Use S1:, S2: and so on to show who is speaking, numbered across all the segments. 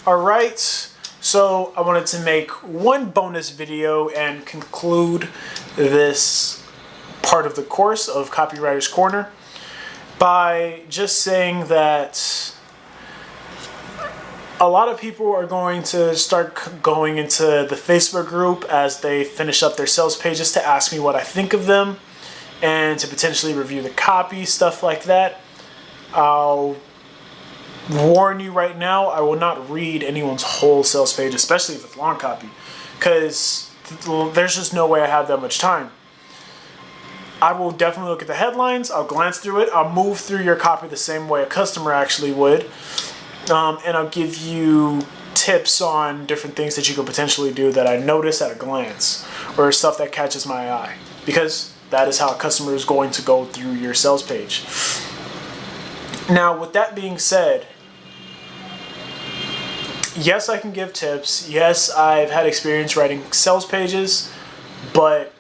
S1: Alright, so I wanted to make one bonus video and conclude this part of the course of Copywriter's Corner by just saying that a lot of people are going to start going into the Facebook group as they finish up their sales pages to ask me what I think of them and to potentially review the copy, stuff like that. I'll warn you right now, I will not read anyone's whole sales page, especially if it's long copy, because there's just no way I have that much time. I will definitely look at the headlines, I'll glance through it, I'll move through your copy the same way a customer actually would, and I'll give you tips on different things that you could potentially do that I notice at a glance, or stuff that catches my eye, because that is how a customer is going to go through your sales page. Now, with that being said, yes, I can give tips. Yes, I've had experience writing sales pages, but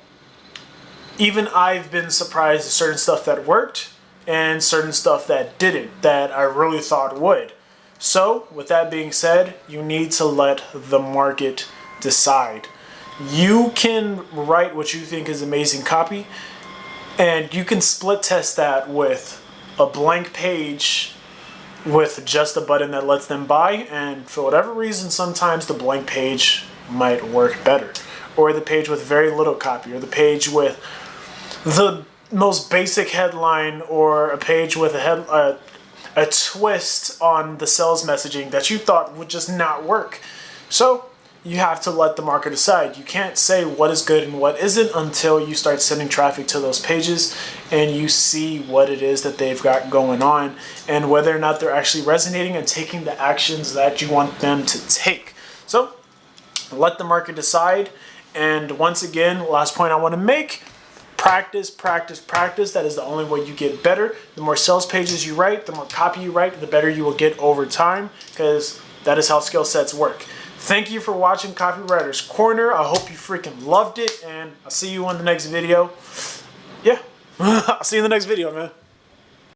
S1: even I've been surprised at certain stuff that worked and certain stuff that didn't, that I really thought would. So, with that being said, you need to let the market decide. You can write what you think is amazing copy, and you can split test that with a blank page with just a button that lets them buy, and for whatever reason sometimes the blank page might work better, or the page with very little copy, or the page with the most basic headline, or a page with a twist on the sales messaging that you thought would just not work. So you have to let the market decide. You can't say what is good and what isn't until you start sending traffic to those pages and you see what it is that they've got going on and whether or not they're actually resonating and taking the actions that you want them to take. So let the market decide. And once again, last point I want to make, practice, practice, practice. That is the only way you get better. The more sales pages you write, the more copy you write, the better you will get over time, because that is how skill sets work. Thank you for watching Copywriter's Corner. I hope you freaking loved it, and I'll see you on the next video. Yeah, I'll see you in the next video, man.